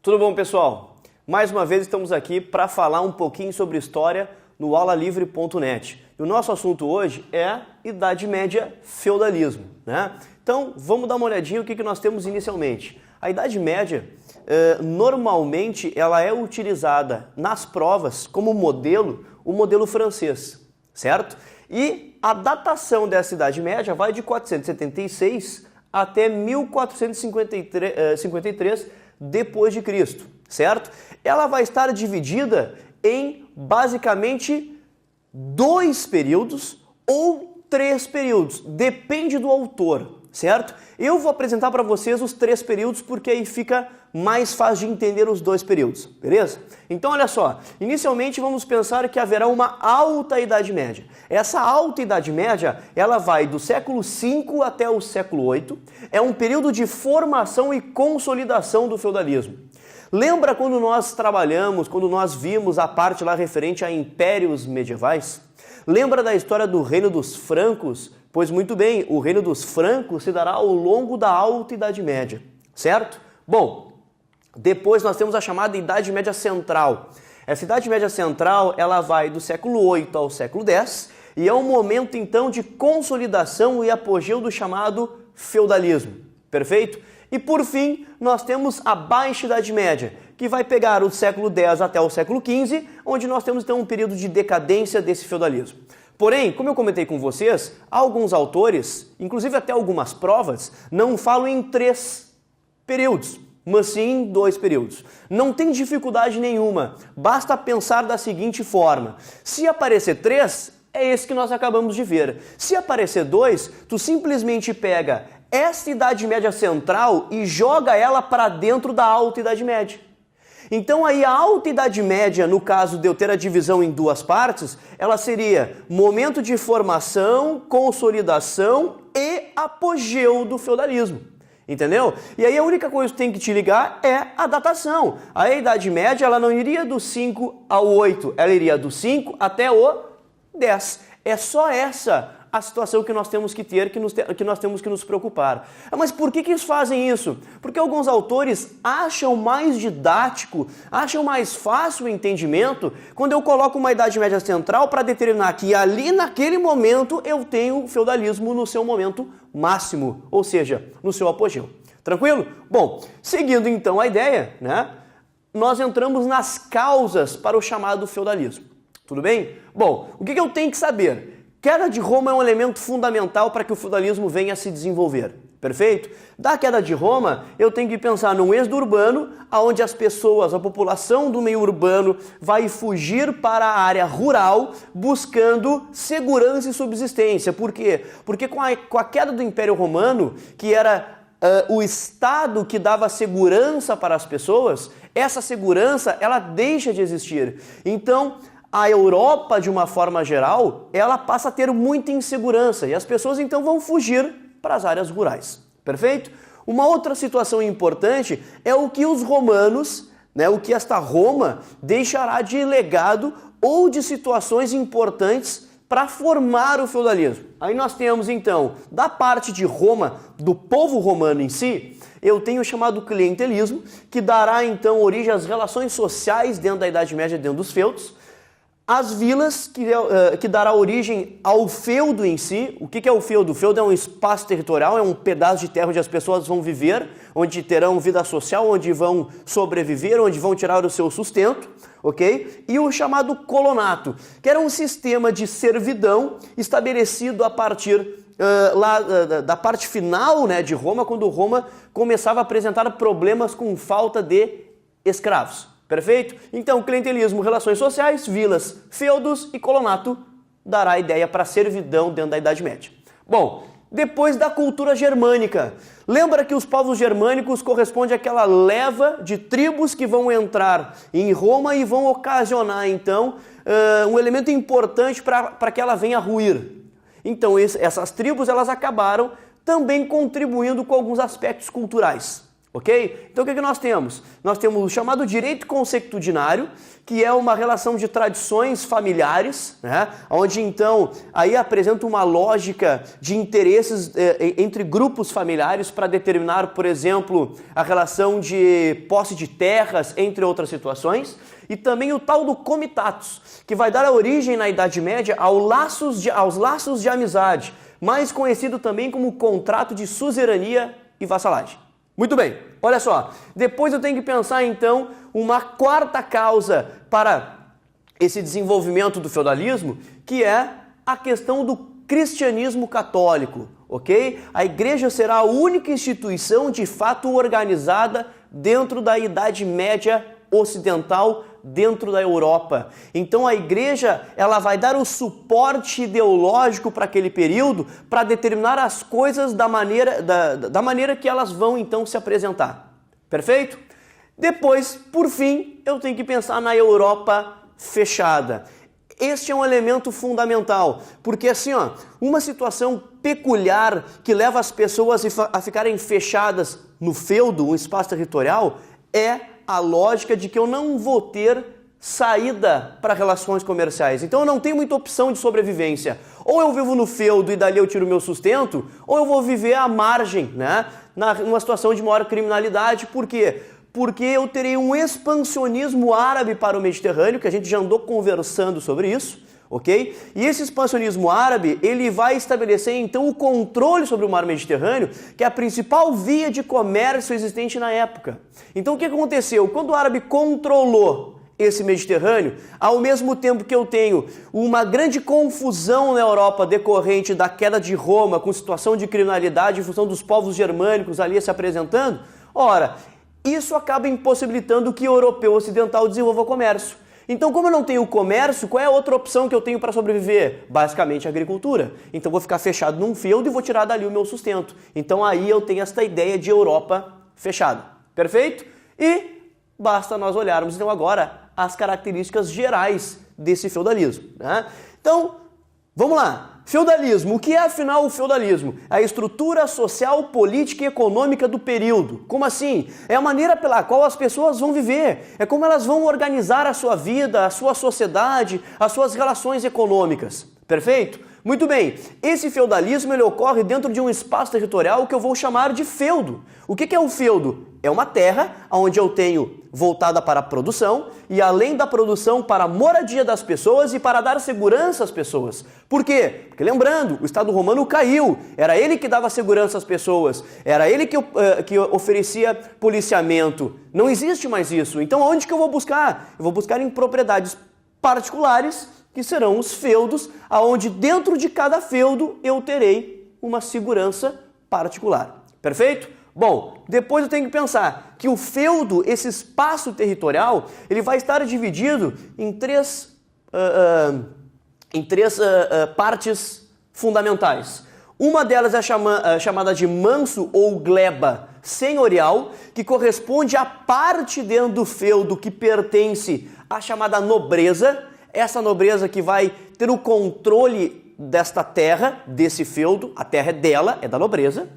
Tudo bom, pessoal? Mais uma vez estamos aqui para falar um pouquinho sobre história no aulalivre.net. E o nosso assunto hoje é Idade Média, feudalismo, né? Então, vamos dar uma olhadinha o que nós temos inicialmente. A Idade Média, normalmente, ela é utilizada nas provas como modelo, o modelo francês, certo? E a datação dessa Idade Média vai de 476 até 1453 depois de Cristo, certo? Ela vai estar dividida em basicamente 2 períodos ou 3 períodos, depende do autor, certo? Eu vou apresentar para vocês os 3 períodos porque aí fica mais fácil de entender os 2 períodos, beleza? Então olha só, inicialmente vamos pensar que haverá uma alta Idade Média. Essa alta Idade Média, ela vai do século V até o século VIII, é um período de formação e consolidação do feudalismo. Lembra quando nós trabalhamos, quando nós vimos a parte lá referente a impérios medievais? Lembra da história do Reino dos Francos? Pois muito bem, o Reino dos Francos se dará ao longo da Alta Idade Média, certo? Bom, depois nós temos a chamada Idade Média Central. Essa Idade Média Central, ela vai do século VIII ao século X e é um momento então de consolidação e apogeu do chamado feudalismo, perfeito? E por fim, nós temos a Baixa Idade Média, que vai pegar o século X até o século XV, onde nós temos então um período de decadência desse feudalismo. Porém, como eu comentei com vocês, alguns autores, inclusive até algumas provas, não falam em 3 períodos, mas sim em 2 períodos. Não tem dificuldade nenhuma, basta pensar da seguinte forma: se aparecer 3, é esse que nós acabamos de ver. Se aparecer 2, tu simplesmente pega essa Idade Média Central e joga ela para dentro da Alta Idade Média. Então aí a Alta Idade Média, no caso de eu ter a divisão em 2 partes, ela seria momento de formação, consolidação e apogeu do feudalismo. Entendeu? E aí a única coisa que tem que te ligar é a datação. A Idade Média, ela não iria do 5 ao 8, ela iria do 5 até o 10. É só essa a situação que nós temos que ter, que nós temos que nos preocupar. Mas por que eles fazem isso? Porque alguns autores acham mais didático, acham mais fácil o entendimento quando eu coloco uma Idade Média Central para determinar que ali naquele momento eu tenho o feudalismo no seu momento máximo, ou seja, no seu apogeu. Tranquilo? Bom, seguindo então a ideia, né? Nós entramos nas causas para o chamado feudalismo. Tudo bem? Bom, o que eu tenho que saber? Queda de Roma é um elemento fundamental para que o feudalismo venha a se desenvolver, perfeito? Da queda de Roma, eu tenho que pensar num êxodo urbano, onde as pessoas, a população do meio urbano vai fugir para a área rural, buscando segurança e subsistência. Por quê? Porque com a queda do Império Romano, que era o Estado que dava segurança para as pessoas, essa segurança, ela deixa de existir. Então, a Europa, de uma forma geral, ela passa a ter muita insegurança e as pessoas então vão fugir para as áreas rurais, perfeito? Uma outra situação importante é o que os romanos, o que esta Roma deixará de legado ou de situações importantes para formar o feudalismo. Aí nós temos então, da parte de Roma, do povo romano em si, eu tenho o chamado clientelismo, que dará então origem às relações sociais dentro da Idade Média, dentro dos feudos. As vilas, que dará origem ao feudo em si. O que é o feudo? O feudo é um espaço territorial, é um pedaço de terra onde as pessoas vão viver, onde terão vida social, onde vão sobreviver, onde vão tirar o seu sustento, ok? E o chamado colonato, que era um sistema de servidão estabelecido a partir da parte final, de Roma, quando Roma começava a apresentar problemas com falta de escravos. Perfeito? Então, clientelismo, relações sociais, vilas, feudos e colonato dará a ideia para servidão dentro da Idade Média. Bom, depois da cultura germânica. Lembra que os povos germânicos correspondem àquela leva de tribos que vão entrar em Roma e vão ocasionar, então, um elemento importante para que ela venha a ruir. Então, essas tribos, elas acabaram também contribuindo com alguns aspectos culturais. Ok? Então o que nós temos? Nós temos o chamado direito consuetudinário, que é uma relação de tradições familiares, né? Onde então aí apresenta uma lógica de interesses entre grupos familiares para determinar, por exemplo, a relação de posse de terras, entre outras situações. E também o tal do comitatus, que vai dar origem na Idade Média aos laços de amizade, mais conhecido também como contrato de suzerania e vassalagem. Muito bem, olha só, depois eu tenho que pensar então uma quarta causa para esse desenvolvimento do feudalismo, que é a questão do cristianismo católico, ok? A igreja será a única instituição de fato organizada dentro da Idade Média ocidental, dentro da Europa. Então a igreja ela vai dar o suporte ideológico para aquele período para determinar as coisas da maneira que elas vão então se apresentar. Perfeito? Depois, por fim, eu tenho que pensar na Europa fechada. Este é um elemento fundamental, porque assim, ó, uma situação peculiar que leva as pessoas a ficarem fechadas no feudo, um espaço territorial, é a lógica de que eu não vou ter saída para relações comerciais. Então eu não tenho muita opção de sobrevivência. Ou eu vivo no feudo e dali eu tiro meu sustento, ou eu vou viver à margem, né? Numa situação de maior criminalidade. Por quê? Porque eu terei um expansionismo árabe para o Mediterrâneo, que a gente já andou conversando sobre isso, ok? E esse expansionismo árabe, ele vai estabelecer então o controle sobre o mar Mediterrâneo, que é a principal via de comércio existente na época. Então o que aconteceu? Quando o árabe controlou esse Mediterrâneo, ao mesmo tempo que eu tenho uma grande confusão na Europa decorrente da queda de Roma, com situação de criminalidade em função dos povos germânicos ali se apresentando, ora, isso acaba impossibilitando que o europeu ocidental desenvolva o comércio. Então, como eu não tenho comércio, qual é a outra opção que eu tenho para sobreviver? Basicamente, a agricultura. Então, eu vou ficar fechado num feudo e vou tirar dali o meu sustento. Então, aí eu tenho esta ideia de Europa fechada. Perfeito? E basta nós olharmos, então, agora as características gerais desse feudalismo, né? Então, vamos lá. Feudalismo. O que é, afinal, o feudalismo? A estrutura social, política e econômica do período. Como assim? É a maneira pela qual as pessoas vão viver. É como elas vão organizar a sua vida, a sua sociedade, as suas relações econômicas. Perfeito? Muito bem. Esse feudalismo ele ocorre dentro de um espaço territorial que eu vou chamar de feudo. O que é o feudo? É uma terra onde eu tenho voltada para a produção e, além da produção, para a moradia das pessoas e para dar segurança às pessoas. Por quê? Porque, lembrando, o Estado Romano caiu, era ele que dava segurança às pessoas, era ele que oferecia policiamento. Não existe mais isso. Então, onde que eu vou buscar? Eu vou buscar em propriedades particulares, que serão os feudos, aonde dentro de cada feudo eu terei uma segurança particular. Perfeito? Bom, depois eu tenho que pensar que o feudo, esse espaço territorial, ele vai estar dividido em três partes fundamentais. Uma delas é chamada de manso ou gleba senhorial, que corresponde à parte dentro do feudo que pertence à chamada nobreza. Essa nobreza que vai ter o controle desta terra, desse feudo, a terra é dela, é da nobreza.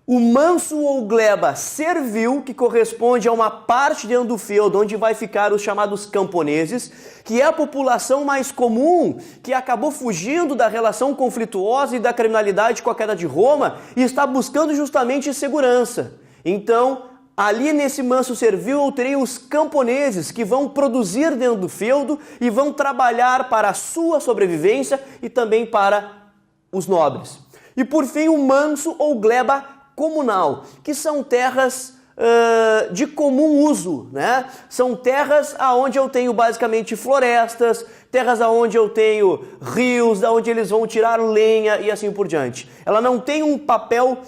O manso ou gleba servil, que corresponde a uma parte dentro do feudo, onde vai ficar os chamados camponeses, que é a população mais comum, que acabou fugindo da relação conflituosa e da criminalidade com a queda de Roma e está buscando justamente segurança. Então, ali nesse manso servil eu terei os camponeses que vão produzir dentro do feudo e vão trabalhar para a sua sobrevivência e também para os nobres. E por fim o manso ou gleba comunal, que são terras de comum uso, né? São terras onde eu tenho basicamente florestas, terras onde eu tenho rios, onde eles vão tirar lenha e assim por diante. Ela não tem um papel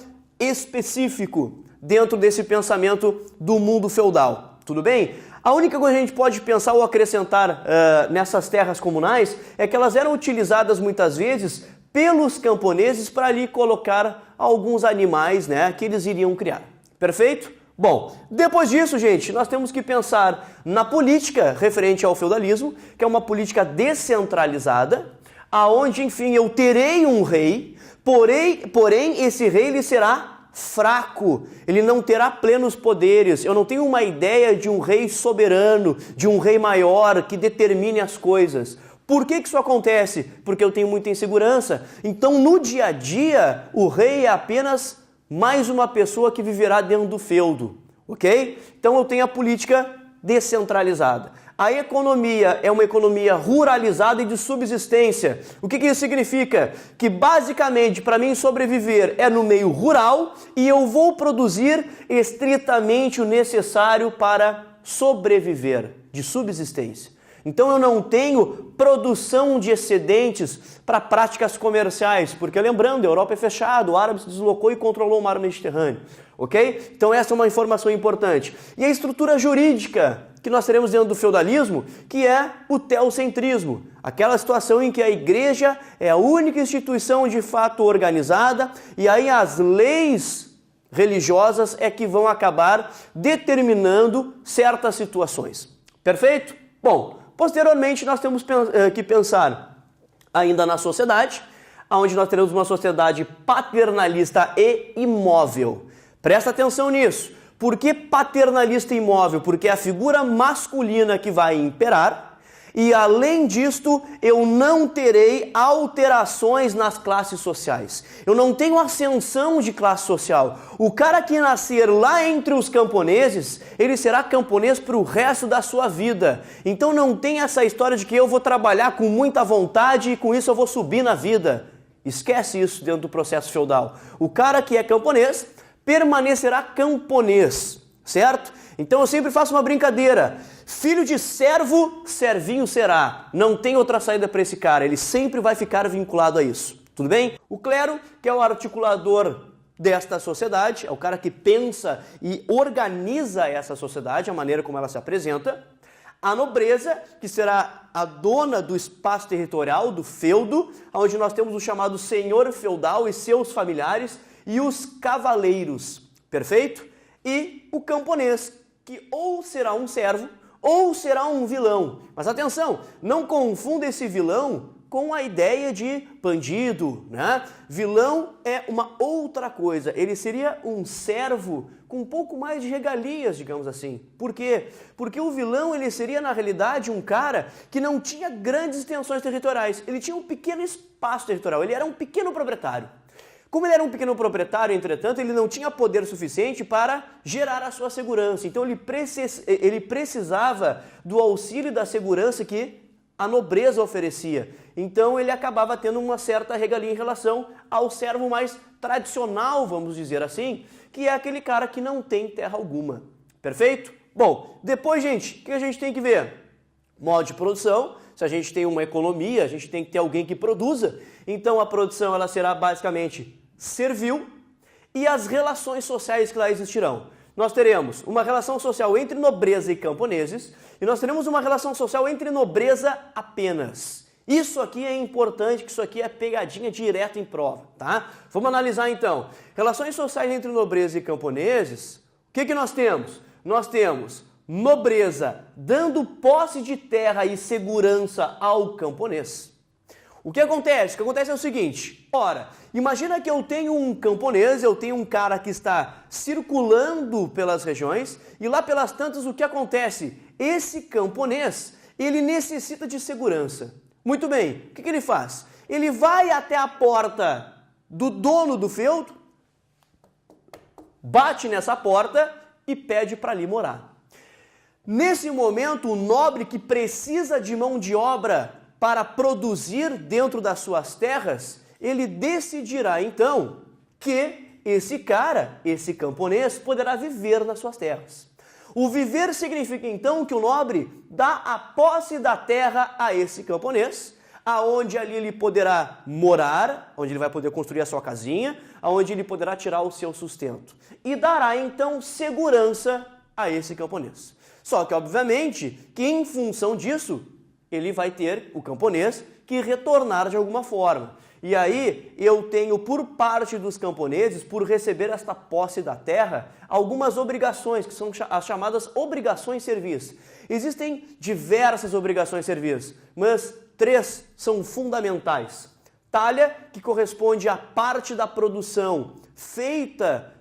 específico dentro desse pensamento do mundo feudal, tudo bem? A única coisa que a gente pode pensar ou acrescentar nessas terras comunais é que elas eram utilizadas muitas vezes pelos camponeses para ali colocar alguns animais, né, que eles iriam criar. Perfeito? Bom, depois disso, gente, nós temos que pensar na política referente ao feudalismo, que é uma política descentralizada, aonde, enfim, eu terei um rei, porém esse rei ele será fraco, ele não terá plenos poderes. Eu não tenho uma ideia de um rei soberano, de um rei maior que determine as coisas. Por que isso acontece? Porque eu tenho muita insegurança. Então, no dia a dia, o rei é apenas mais uma pessoa que viverá dentro do feudo, ok? Então, eu tenho a política descentralizada. A economia é uma economia ruralizada e de subsistência. O que isso significa? Que basicamente para mim sobreviver é no meio rural e eu vou produzir estritamente o necessário para sobreviver, de subsistência. Então eu não tenho produção de excedentes para práticas comerciais, porque lembrando, a Europa é fechada, o árabe se deslocou e controlou o mar Mediterrâneo, ok? Então essa é uma informação importante. E a estrutura jurídica que nós teremos dentro do feudalismo, que é o teocentrismo, aquela situação em que a igreja é a única instituição de fato organizada e aí as leis religiosas é que vão acabar determinando certas situações. Perfeito? Bom, posteriormente nós temos que pensar ainda na sociedade, onde nós teremos uma sociedade paternalista e imóvel. Presta atenção nisso. Por que paternalista e imóvel? Porque é a figura masculina que vai imperar e, além disto, eu não terei alterações nas classes sociais. Eu não tenho ascensão de classe social. O cara que nascer lá entre os camponeses, ele será camponês para o resto da sua vida. Então não tem essa história de que eu vou trabalhar com muita vontade e com isso eu vou subir na vida. Esquece isso dentro do processo feudal. O cara que é camponês permanecerá camponês, certo? Então eu sempre faço uma brincadeira. Filho de servo, servinho será. Não tem outra saída para esse cara. Ele sempre vai ficar vinculado a isso. Tudo bem? O clero, que é o articulador desta sociedade, é o cara que pensa e organiza essa sociedade, a maneira como ela se apresenta. A nobreza, que será a dona do espaço territorial, do feudo, onde nós temos o chamado senhor feudal e seus familiares, e os cavaleiros, perfeito? E o camponês, que ou será um servo ou será um vilão. Mas atenção, não confunda esse vilão com a ideia de bandido, né? Vilão é uma outra coisa, ele seria um servo com um pouco mais de regalias, digamos assim. Por quê? Porque o vilão ele seria na realidade um cara que não tinha grandes extensões territoriais, ele tinha um pequeno espaço territorial, ele era um pequeno proprietário. Como ele era um pequeno proprietário, entretanto, ele não tinha poder suficiente para gerar a sua segurança. Então ele precisava do auxílio da segurança que a nobreza oferecia. Então ele acabava tendo uma certa regalia em relação ao servo mais tradicional, vamos dizer assim, que é aquele cara que não tem terra alguma. Perfeito? Bom, depois, gente, o que a gente tem que ver? Modo de produção. Se a gente tem uma economia, a gente tem que ter alguém que produza. Então a produção ela será basicamente servil e as relações sociais que lá existirão. Nós teremos uma relação social entre nobreza e camponeses e nós teremos uma relação social entre nobreza apenas. Isso aqui é importante, que isso aqui é pegadinha direta em prova, tá? Vamos analisar então. Relações sociais entre nobreza e camponeses, o que nós temos? Nós temos nobreza dando posse de terra e segurança ao camponês. O que acontece? O que acontece é o seguinte, ora, imagina que eu tenho um camponês, eu tenho um cara que está circulando pelas regiões e lá pelas tantas o que acontece? Esse camponês, ele necessita de segurança. Muito bem, o que ele faz? Ele vai até a porta do dono do feudo, bate nessa porta e pede para ali morar. Nesse momento, o nobre que precisa de mão de obra para produzir dentro das suas terras, ele decidirá então que esse cara, esse camponês, poderá viver nas suas terras. O viver significa então que o nobre dá a posse da terra a esse camponês, aonde ali ele poderá morar, onde ele vai poder construir a sua casinha, aonde ele poderá tirar o seu sustento. E dará então segurança a esse camponês. Só que, obviamente, que em função disso, ele vai ter, o camponês, que retornar de alguma forma. E aí, eu tenho, por parte dos camponeses, por receber esta posse da terra, algumas obrigações, que são as chamadas obrigações servis. Existem diversas obrigações servis, mas 3 são fundamentais. Talha, que corresponde à parte da produção feita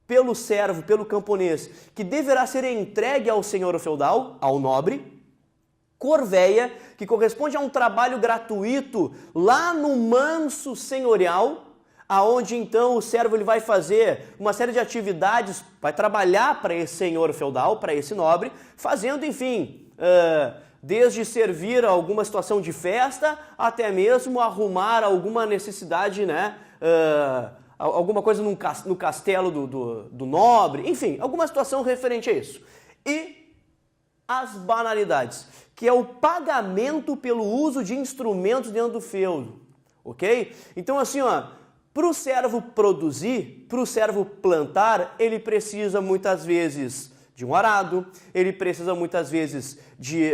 pelo servo, pelo camponês, que deverá ser entregue ao senhor feudal, ao nobre. Corveia, que corresponde a um trabalho gratuito lá no manso senhorial, aonde então o servo ele vai fazer uma série de atividades, vai trabalhar para esse senhor feudal, para esse nobre, fazendo, enfim, desde servir a alguma situação de festa, até mesmo arrumar alguma necessidade, né, alguma coisa no castelo do nobre, enfim, alguma situação referente a isso. E as banalidades, que é o pagamento pelo uso de instrumentos dentro do feudo, ok? Então assim, ó, para o servo produzir, para o servo plantar, ele precisa muitas vezes de um arado, ele precisa muitas vezes de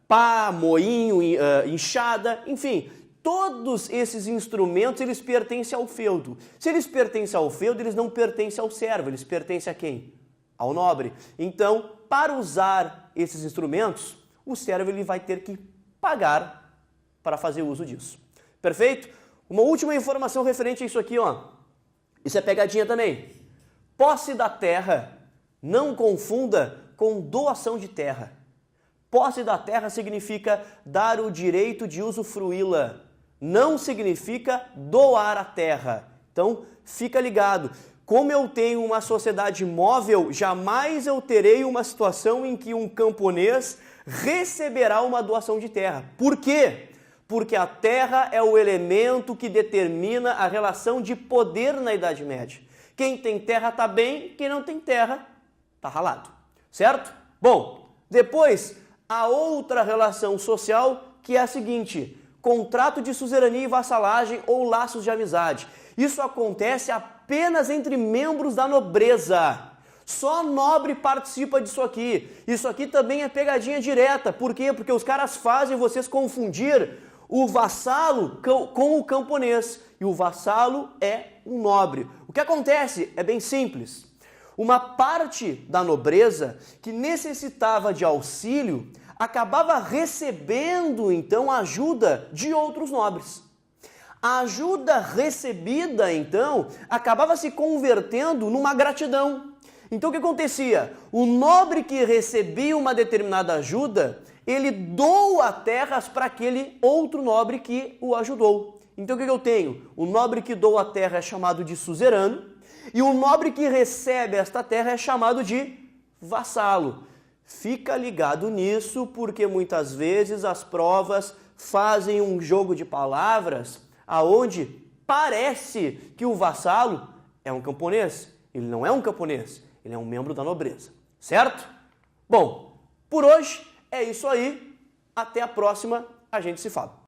pá, moinho, enxada, enfim, todos esses instrumentos eles pertencem ao feudo. Se eles pertencem ao feudo, eles não pertencem ao servo, eles pertencem a quem? Ao nobre. Então, para usar esses instrumentos, o servo ele vai ter que pagar para fazer uso disso. Perfeito? Uma última informação referente a isso aqui, ó. Isso é pegadinha também. Posse da terra, não confunda com doação de terra. Posse da terra significa dar o direito de usufruí-la. Não significa doar a terra. Então, fica ligado. Como eu tenho uma sociedade móvel, jamais eu terei uma situação em que um camponês receberá uma doação de terra. Por quê? Porque a terra é o elemento que determina a relação de poder na Idade Média. Quem tem terra está bem, quem não tem terra está ralado, certo? Bom, depois, a outra relação social que é a seguinte: contrato de suzerania e vassalagem ou laços de amizade. Isso acontece apenas entre membros da nobreza. Só nobre participa disso aqui. Isso aqui também é pegadinha direta. Por quê? Porque os caras fazem vocês confundir o vassalo com o camponês. E o vassalo é um nobre. O que acontece é bem simples. Uma parte da nobreza que necessitava de auxílio acabava recebendo, então, a ajuda de outros nobres. A ajuda recebida, então, acabava se convertendo numa gratidão. Então, o que acontecia? O nobre que recebia uma determinada ajuda, ele doa terras para aquele outro nobre que o ajudou. Então, o que eu tenho? O nobre que doa a terra é chamado de suzerano, e o nobre que recebe esta terra é chamado de vassalo. Fica ligado nisso, porque muitas vezes as provas fazem um jogo de palavras aonde parece que o vassalo é um camponês. Ele não é um camponês, ele é um membro da nobreza, certo? Bom, por hoje é isso aí. Até a próxima, a gente se fala.